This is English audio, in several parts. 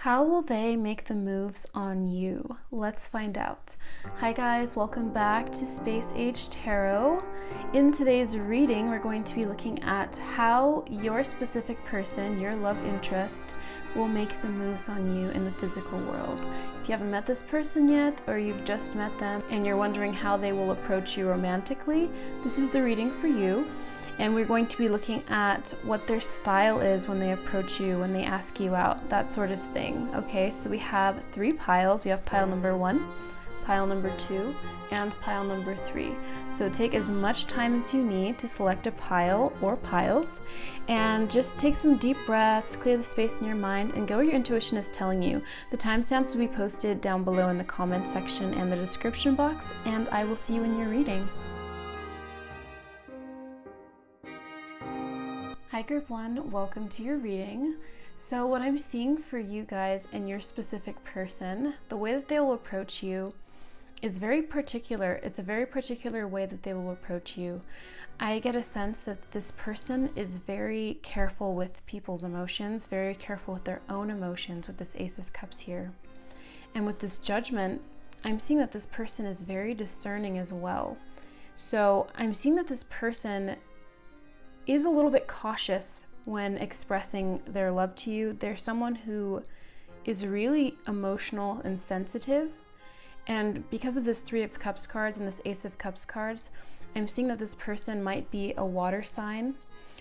How will they make the moves on you? Let's find out. Hi guys, welcome back to Space Age Tarot. In today's reading, we're going to be looking at how your specific person, your love interest, will make the moves on you in the physical world. If you haven't met this person yet, or you've just met them and you're wondering how they will approach you romantically, this is the reading for you. And we're going to be looking at what their style is when they approach you, when they ask you out, that sort of thing. Okay, so we have 3 piles. We have pile number 1, pile number 2, and pile number 3. So take as much time as you need to select a pile or piles, and just take some deep breaths, clear the space in your mind, and go where your intuition is telling you. The timestamps will be posted down below in the comment section and the description box, and I will see you in your reading. Hi Group 1, welcome to your reading. So what I'm seeing for you guys and your specific person, the way that they will approach you is very particular. It's a very particular way that they will approach you. I get a sense that this person is very careful with people's emotions, very careful with their own emotions with this Ace of Cups here. And with this Judgment, I'm seeing that this person is very discerning as well. So I'm seeing that this person is a little bit cautious when expressing their love to you. They're someone who is really emotional and sensitive. And because of this 3 of Cups cards and this Ace of Cups cards, I'm seeing that this person might be a water sign.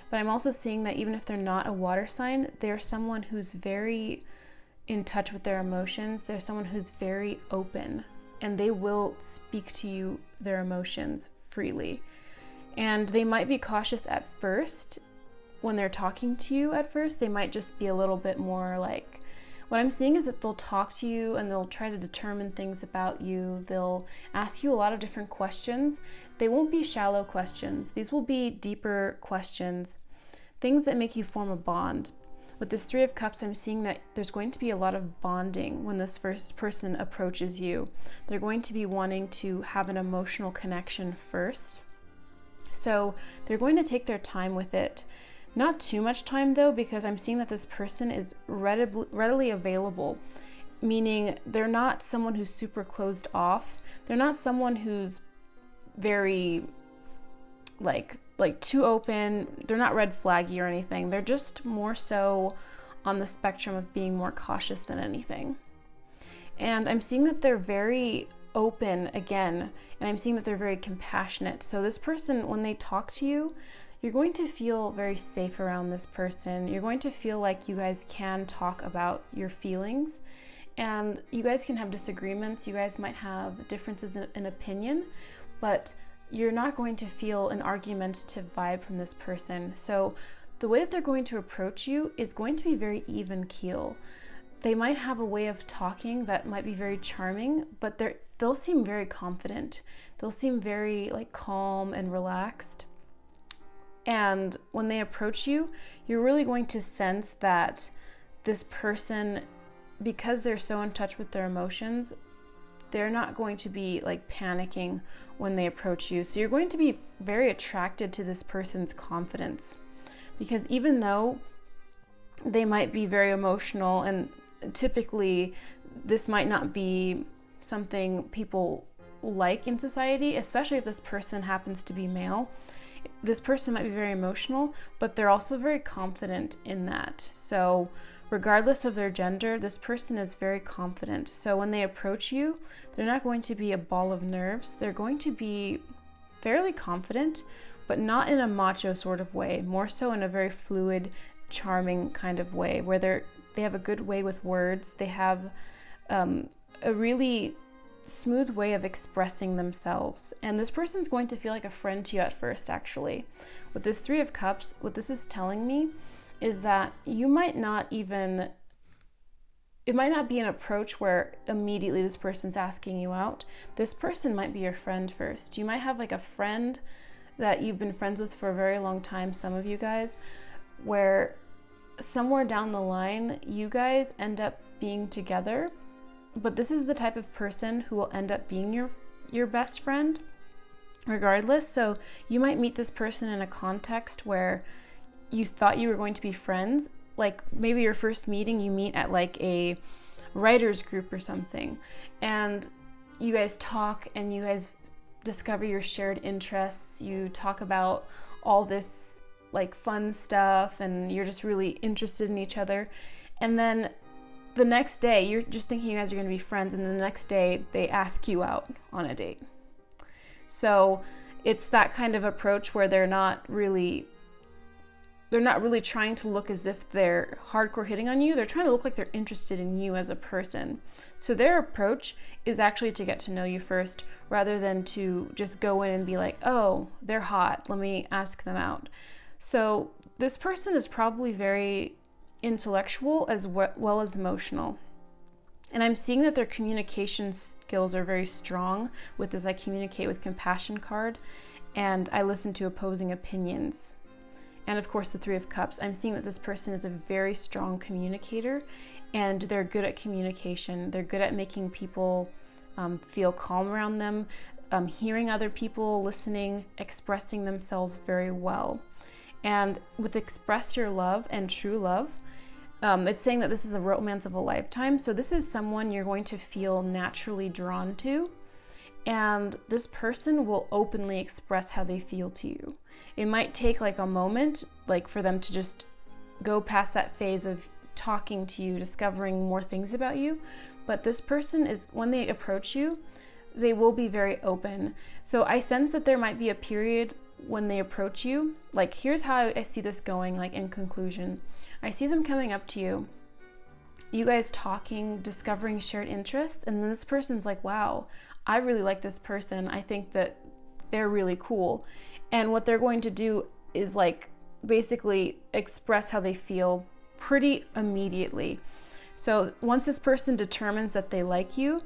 But I'm also seeing that even if they're not a water sign, they're someone who's very in touch with their emotions. They're someone who's very open, and they will speak to you their emotions freely. And they might be cautious at first when they're talking to you at first. They might just be a little bit more like, what I'm seeing is that they'll talk to you and they'll try to determine things about you. They'll ask you a lot of different questions. They won't be shallow questions. These will be deeper questions, things that make you form a bond. With this 3 of Cups, I'm seeing that there's going to be a lot of bonding when this first person approaches you. They're going to be wanting to have an emotional connection first. So they're going to take their time with it. Not too much time though, because I'm seeing that this person is readily available, meaning they're not someone who's super closed off. They're not someone who's very like too open. They're not red flaggy or anything. They're just more so on the spectrum of being more cautious than anything. And I'm seeing that they're very open again, and I'm seeing that they're very compassionate. So this person, when they talk to you, you're going to feel very safe around this person. You're going to feel like you guys can talk about your feelings, and you guys can have disagreements. You guys might have differences in opinion, but you're not going to feel an argumentative vibe from this person. So the way that they're going to approach you is going to be very even keel. They might have a way of talking that might be very charming, but they'll seem very confident. They'll seem very calm and relaxed. And when they approach you, you're really going to sense that this person, because they're so in touch with their emotions, they're not going to be panicking when they approach you. So you're going to be very attracted to this person's confidence, because even though they might be very emotional, and typically this might not be something people like in society, especially if this person happens to be male. This person might be very emotional, but they're also very confident in that. So regardless of their gender, this person is very confident. So when they approach you, they're not going to be a ball of nerves. They're going to be fairly confident, but not in a macho sort of way, more so in a very fluid, charming kind of way, where they have a good way with words. They have a really smooth way of expressing themselves. And this person's going to feel like a friend to you at first, actually. With this 3 of Cups, what this is telling me is that it might not be an approach where immediately this person's asking you out. This person might be your friend first. You might have a friend that you've been friends with for a very long time, some of you guys, where somewhere down the line, you guys end up being together, but this is the type of person who will end up being your best friend regardless. So you might meet this person in a context where you thought you were going to be friends, like maybe your first meeting, you meet at like a writer's group or something, and you guys talk and you guys discover your shared interests. You talk about all this like fun stuff and you're just really interested in each other. And then the next day, you're just thinking you guys are going to be friends, and the next day they ask you out on a date. So it's that kind of approach where they're not really trying to look as if they're hardcore hitting on you. They're trying to look like they're interested in you as a person. So their approach is actually to get to know you first, rather than to just go in and be like, oh, they're hot, let me ask them out. So this person is probably very intellectual as well as emotional. And I'm seeing that their communication skills are very strong with this I communicate with compassion card, and I listen to opposing opinions. And of course, the Three of Cups. I'm seeing that this person is a very strong communicator, and they're good at communication. They're good at making people feel calm around them, hearing other people, listening, expressing themselves very well. And with express your love and true love, it's saying that this is a romance of a lifetime. So this is someone you're going to feel naturally drawn to, and this person will openly express how they feel to you. It might take like a moment, like for them to just go past that phase of talking to you, discovering more things about you. But this person is, when they approach you, they will be very open. So I sense that there might be a period when they approach you. Like, here's how I see this going, like in conclusion. I see them coming up to you, you guys talking, discovering shared interests, and then this person's like, wow, I really like this person. I think that they're really cool. And what they're going to do is like basically express how they feel pretty immediately. So once this person determines that they like you,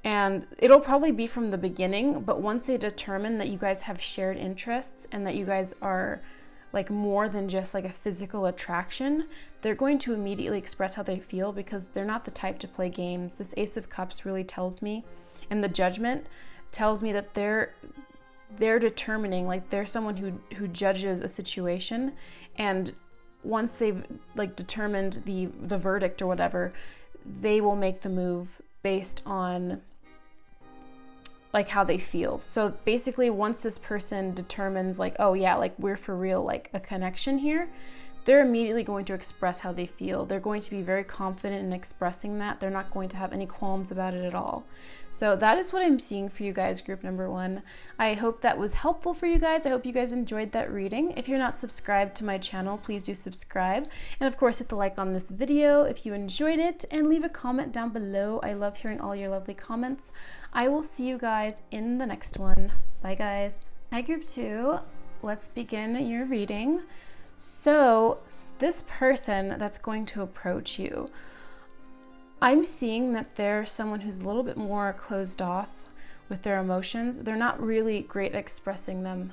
and it'll probably be from the beginning, but once they determine that you guys have shared interests and that you guys are like more than just like a physical attraction, they're going to immediately express how they feel, because they're not the type to play games. This Ace of Cups really tells me, and the Judgment tells me that they're determining, like they're someone who judges a situation, and once they've like determined the verdict or whatever, they will make the move based on like how they feel. So basically, once this person determines like, oh yeah, like we're for real, like a connection here, they're immediately going to express how they feel. They're going to be very confident in expressing that. They're not going to have any qualms about it at all. So that is what I'm seeing for you guys, group number 1. I hope that was helpful for you guys. I hope you guys enjoyed that reading. If you're not subscribed to my channel, please do subscribe. And of course, hit the like on this video if you enjoyed it, and leave a comment down below. I love hearing all your lovely comments. I will see you guys in the next one. Bye guys. Hi group 2, let's begin your reading. So this person that's going to approach you, I'm seeing that they're someone who's a little bit more closed off with their emotions. They're not really great at expressing them.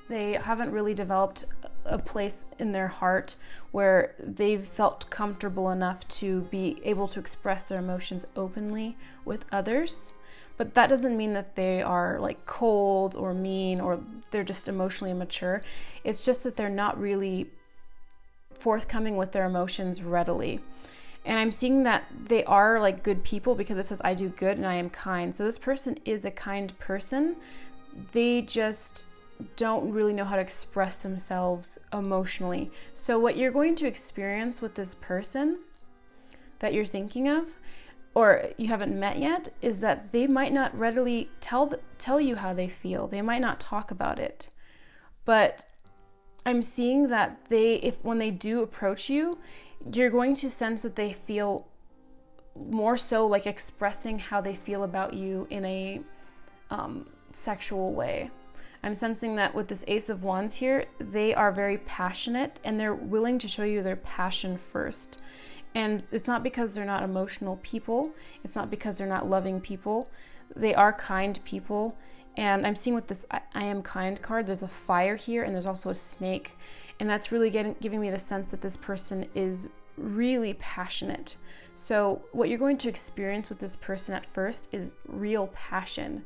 They haven't really developed a place in their heart where they've felt comfortable enough to be able to express their emotions openly with others. But that doesn't mean that they are like cold or mean, or they're just emotionally immature. It's just that they're not really forthcoming with their emotions readily. And I'm seeing that they are like good people, because it says I do good and I am kind. So this person is a kind person. They just don't really know how to express themselves emotionally. So what you're going to experience with this person that you're thinking of, or you haven't met yet, is that they might not readily tell you how they feel. They might not talk about it. But I'm seeing that when they do approach you, you're going to sense that they feel more so like expressing how they feel about you in a sexual way. I'm sensing that with this Ace of Wands here, they are very passionate, and they're willing to show you their passion first. And it's not because they're not emotional people. It's not because they're not loving people. They are kind people. And I'm seeing with this I am kind card, there's a fire here, and there's also a snake. And that's really giving me the sense that this person is really passionate. So what you're going to experience with this person at first is real passion.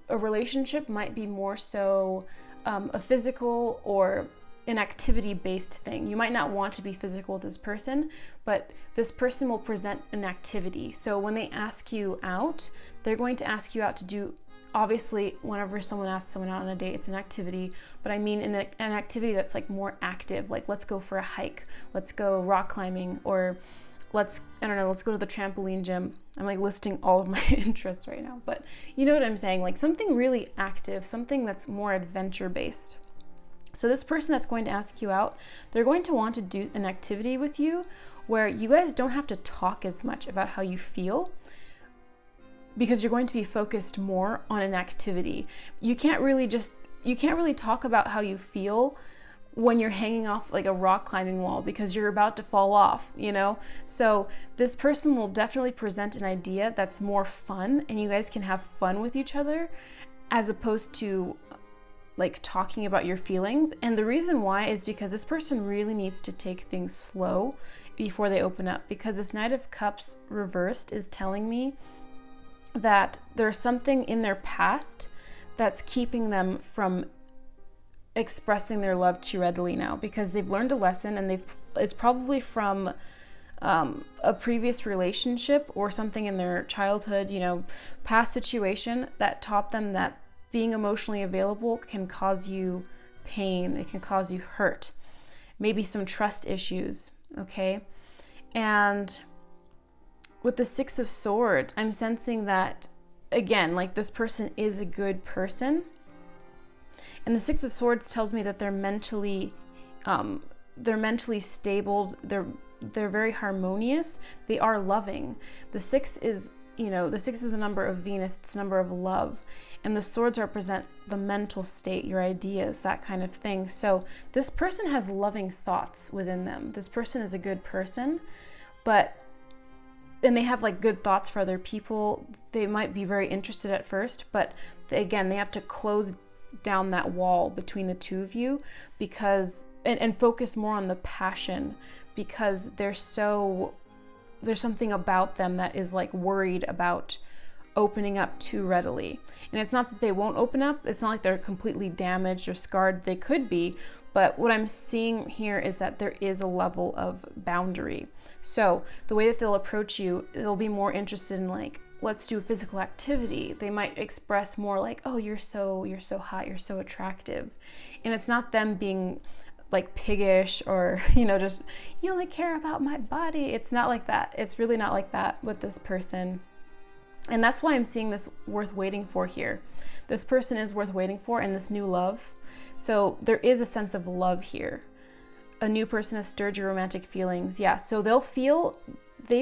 A relationship might be more so a physical or an activity-based thing. You might not want to be physical with this person, but this person will present an activity. So when they ask you out, they're going to ask you out to do, obviously, whenever someone asks someone out on a date, it's an activity, but I mean an activity that's like more active, like let's go for a hike, let's go rock climbing, or let's go to the trampoline gym. I'm like listing all of my interests right now, but you know what I'm saying? Like something really active, something that's more adventure-based. So this person that's going to ask you out, they're going to want to do an activity with you where you guys don't have to talk as much about how you feel, because you're going to be focused more on an activity. You can't really talk about how you feel when you're hanging off like a rock climbing wall, because you're about to fall off, you know? So this person will definitely present an idea that's more fun, and you guys can have fun with each other as opposed to like talking about your feelings. And the reason why is because this person really needs to take things slow before they open up, because this Knight of Cups reversed is telling me that there's something in their past that's keeping them from expressing their love too readily now, because they've learned a lesson, and it's probably from a previous relationship or something in their childhood, you know, past situation that taught them that being emotionally available can cause you pain, it can cause you hurt, maybe some trust issues, okay? And with the Six of Swords, I'm sensing that, again, like this person is a good person. And the Six of Swords tells me that they're mentally stable, they're very harmonious, they are loving. The six is the number of Venus, it's the number of love. And the swords represent the mental state, your ideas, that kind of thing. So this person has loving thoughts within them. This person is a good person, and they have like good thoughts for other people. They might be very interested at first, but again, they have to close down that wall between the two of you, because and focus more on the passion, because there's something about them that is like worried about opening up too readily. And it's not that they won't open up, it's not like they're completely damaged or scarred, they could be, but what I'm seeing here is that there is a level of boundary. So the way that they'll approach you, they'll be more interested in like, let's do physical activity. They might express more like, oh, you're so hot, you're so attractive. And it's not them being like piggish or, you know, just, you only care about my body. It's not like that. It's really not like that with this person. And that's why I'm seeing this worth waiting for here. This person is worth waiting for, and this new love. So there is a sense of love here. A new person has stirred your romantic feelings. Yeah, so they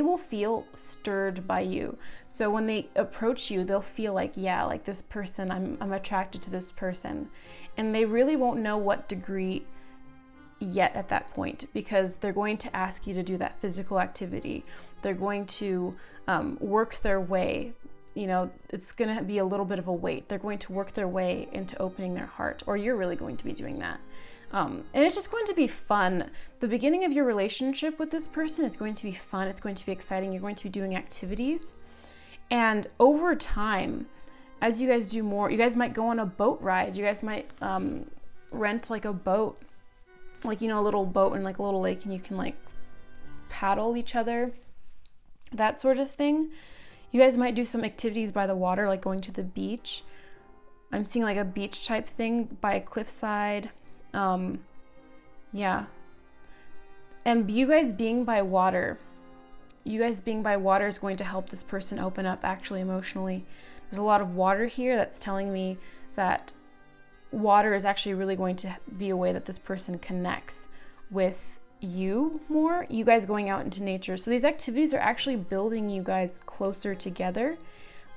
will feel stirred by you. So when they approach you, they'll feel like, yeah, like this person, I'm attracted to this person. And they really won't know what degree yet at that point, because they're going to ask you to do that physical activity. They're going to work their way, you know, it's going to be a little bit of a wait. They're going to work their way into opening their heart, or you're really going to be doing that. And it's just going to be fun. The beginning of your relationship with this person is going to be fun. It's going to be exciting. You're going to be doing activities. And over time, as you guys do more, you guys might go on a boat ride. You guys might rent like a boat, like, you know, a little boat in like a little lake, and you can like paddle each other, that sort of thing. You guys might do some activities by the water, like going to the beach. I'm seeing like a beach type thing by a cliffside. Yeah. And you guys being by water is going to help this person open up actually emotionally. There's a lot of water here that's telling me that water is actually really going to be a way that this person connects with you more, you guys going out into nature. So these activities are actually building you guys closer together,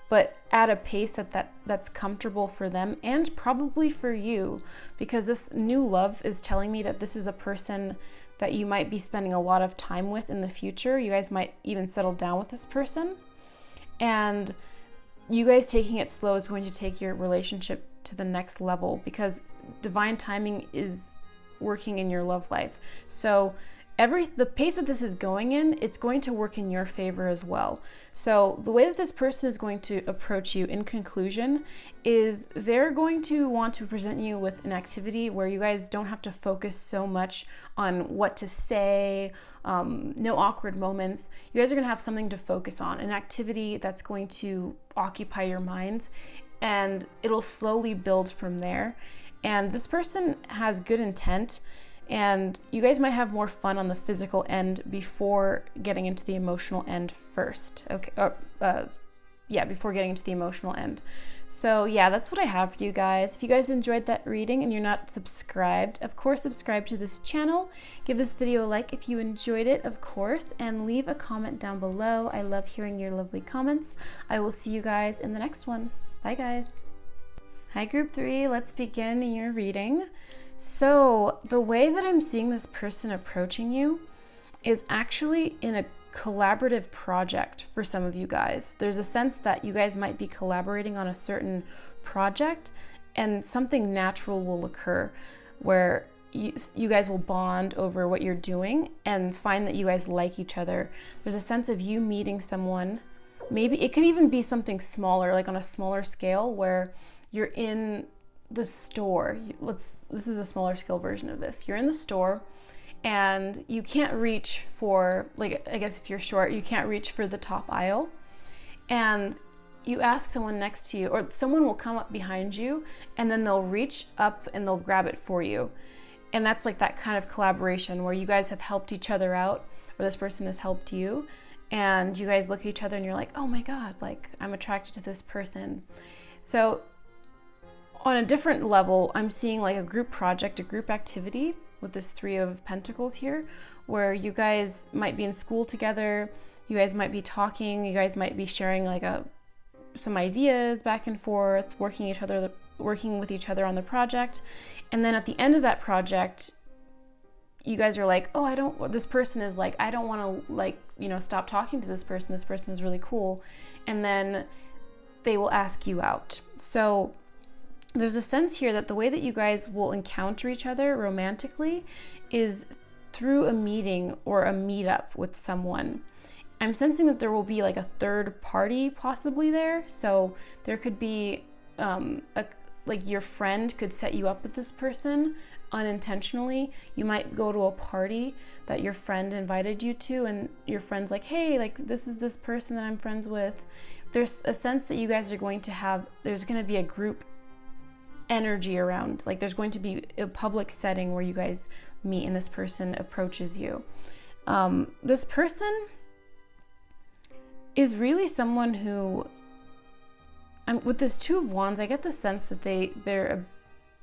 but at a pace that's comfortable for them and probably for you, because this new love is telling me that this is a person that you might be spending a lot of time with in the future. You guys might even settle down with this person, and you guys taking it slow is going to take your relationship to the next level, because divine timing is working in your love life. So the pace that this is going in, it's going to work in your favor as well. So the way that this person is going to approach you in conclusion is they're going to want to present you with an activity where you guys don't have to focus so much on what to say, no awkward moments. You guys are going to have something to focus on, an activity that's going to occupy your minds, and it'll slowly build from there. And this person has good intent, and you guys might have more fun on the physical end before getting into the emotional end first. Okay, before getting into the emotional end. So yeah, that's what I have for you guys. If you guys enjoyed that reading and you're not subscribed, of course subscribe to this channel. Give this video a like if you enjoyed it, of course, and leave a comment down below. I love hearing your lovely comments. I will see you guys in the next one. Bye guys. Hi group 3, let's begin your reading. So the way that I'm seeing this person approaching you is actually in a collaborative project for some of you guys. There's a sense that you guys might be collaborating on a certain project, and something natural will occur where you guys will bond over what you're doing and find that you guys like each other. There's a sense of you meeting someone. Maybe it could even be something smaller, like on a smaller scale, where you're in the store. This is a smaller scale version of this. You're in the store and you can't reach for, like, I guess if you're short, you can't reach for the top aisle, and you ask someone next to you, or someone will come up behind you and then they'll reach up and they'll grab it for you. And that's like that kind of collaboration where you guys have helped each other out, or this person has helped you, and you guys look at each other and you're like, oh my God, like I'm attracted to this person. So on a different level, I'm seeing like a group project, a group activity with this 3 of Pentacles here, where you guys might be in school together, you guys might be talking, you guys might be sharing like some ideas back and forth, working with each other on the project. And then at the end of that project, you guys are like, oh, this person is like, I don't want to, like, stop talking to this person. This person is really cool. And then they will ask you out. So there's a sense here that the way that you guys will encounter each other romantically is through a meeting or a meetup with someone. I'm sensing that there will be like a third party possibly there. So there could be like your friend could set you up with this person unintentionally. You might go to a party that your friend invited you to, and your friend's like, hey, like this is this person that I'm friends with. There's a sense that you guys are going to have, there's going to be a group energy around, like there's going to be a public setting where you guys meet and this person approaches you. This person is really someone who, with this 2 of Wands, I get the sense that they're a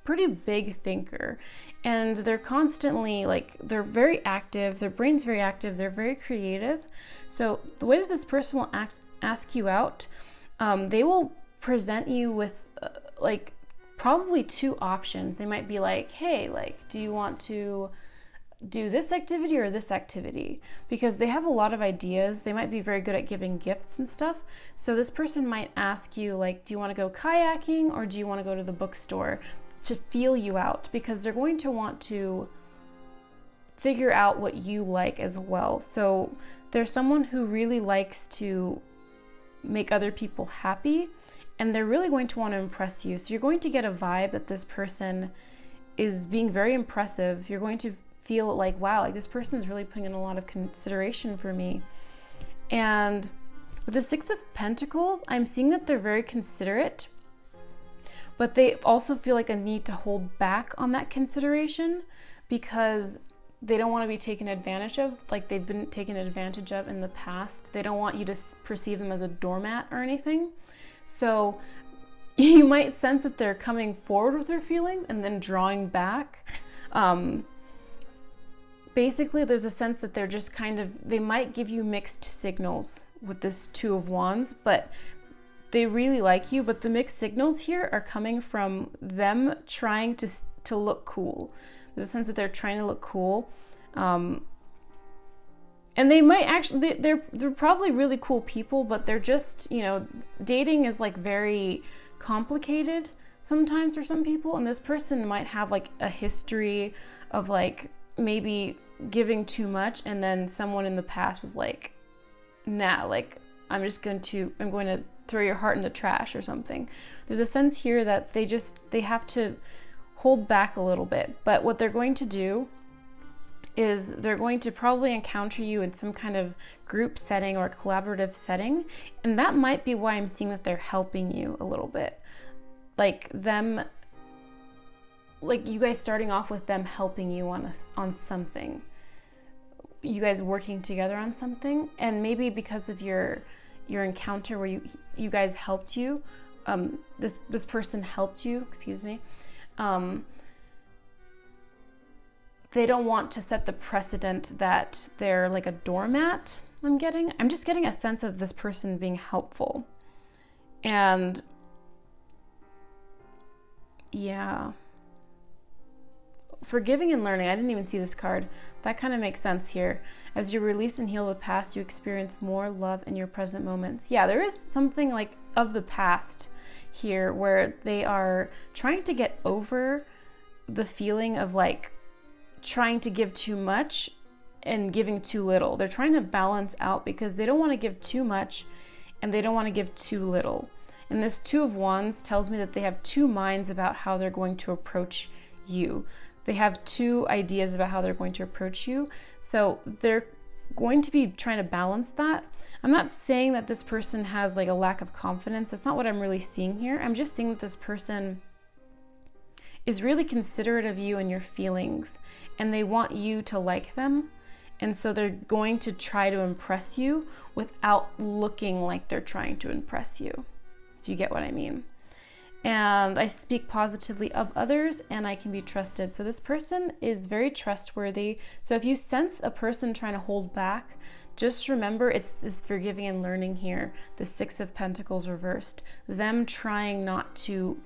pretty big thinker, and they're constantly like, they're very active, their brain's very active, they're very creative. So the way that this person will ask you out, they will present you with like probably 2 options. They might be like, hey, like, do you want to do this activity or this activity? Because they have a lot of ideas. They might be very good at giving gifts and stuff. So this person might ask you, like, do you want to go kayaking or do you want to go to the bookstore, to feel you out, because they're going to want to figure out what you like as well. So there's someone who really likes to make other people happy, and they're really going to want to impress you. So you're going to get a vibe that this person is being very impressive. You're going to feel like, wow, like this person is really putting in a lot of consideration for me. And with the 6 of Pentacles, I'm seeing that they're very considerate, but they also feel like a need to hold back on that consideration because they don't want to be taken advantage of, like they've been taken advantage of in the past. They don't want you to perceive them as a doormat or anything. So you might sense that they're coming forward with their feelings and then drawing back. Basically, there's a sense that they're just they might give you mixed signals with this 2 of Wands, but they really like you. But the mixed signals here are coming from them trying to look cool. There's a sense that they're trying to look cool. And they might actually, they're probably really cool people, but they're just, dating is like very complicated sometimes for some people. And this person might have like a history of like maybe giving too much, and then someone in the past was like, nah, like I'm going to throw your heart in the trash or something. There's a sense here that they have to hold back a little bit. But what they're going to do is they're going to probably encounter you in some kind of group setting or collaborative setting. And that might be why I'm seeing that they're helping you a little bit. Like you guys starting off with them helping you on something. You guys working together on something. And maybe because of your encounter where you guys helped you, this person helped you, excuse me, they don't want to set the precedent that they're like a doormat. I'm just getting a sense of this person being helpful. And yeah, forgiving and learning. I didn't even see this card. That kind of makes sense here. As you release and heal the past, you experience more love in your present moments. Yeah, there is something like of the past here where they are trying to get over the feeling of like trying to give too much and giving too little. They're trying to balance out because they don't want to give too much and they don't want to give too little. And this Two of Wands tells me that they have two minds about how they're going to approach you. They have two ideas about how they're going to approach you. So they're going to be trying to balance that. I'm not saying that this person has like a lack of confidence. That's not what I'm really seeing here. I'm just seeing that this person is really considerate of you and your feelings, and they want you to like them. And so they're going to try to impress you without looking like they're trying to impress you, if you get what I mean. And I speak positively of others, and I can be trusted. So this person is very trustworthy. So if you sense a person trying to hold back, just remember it's this forgiving and learning here. The Six of Pentacles reversed. Them trying not to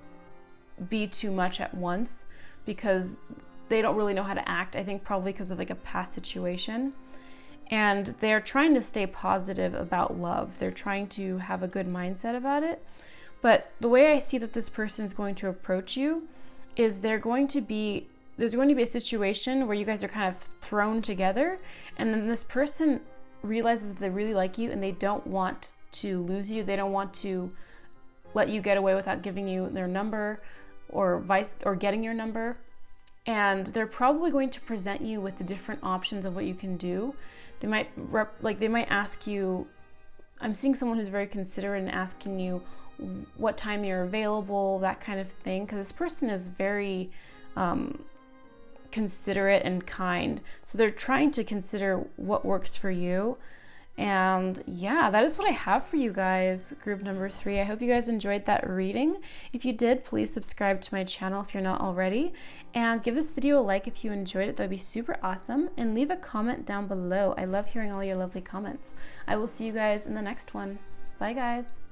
be too much at once because they don't really know how to act. I think probably because of like a past situation. And they're trying to stay positive about love. They're trying to have a good mindset about it. But the way I see that this person is going to approach you is there's going to be a situation where you guys are kind of thrown together, and then this person realizes that they really like you and they don't want to lose you. They don't want to let you get away without giving you their number or getting your number. And they're probably going to present you with the different options of what you can do. They might ask you, I'm seeing someone who's very considerate and asking you what time you're available, that kind of thing, because this person is very considerate and kind. So they're trying to consider what works for you. And yeah, that is what I have for you guys, group number 3. I hope you guys enjoyed that reading. If you did, please subscribe to my channel if you're not already. And give this video a like if you enjoyed it. That'd be super awesome. And leave a comment down below. I love hearing all your lovely comments. I will see you guys in the next one. Bye, guys.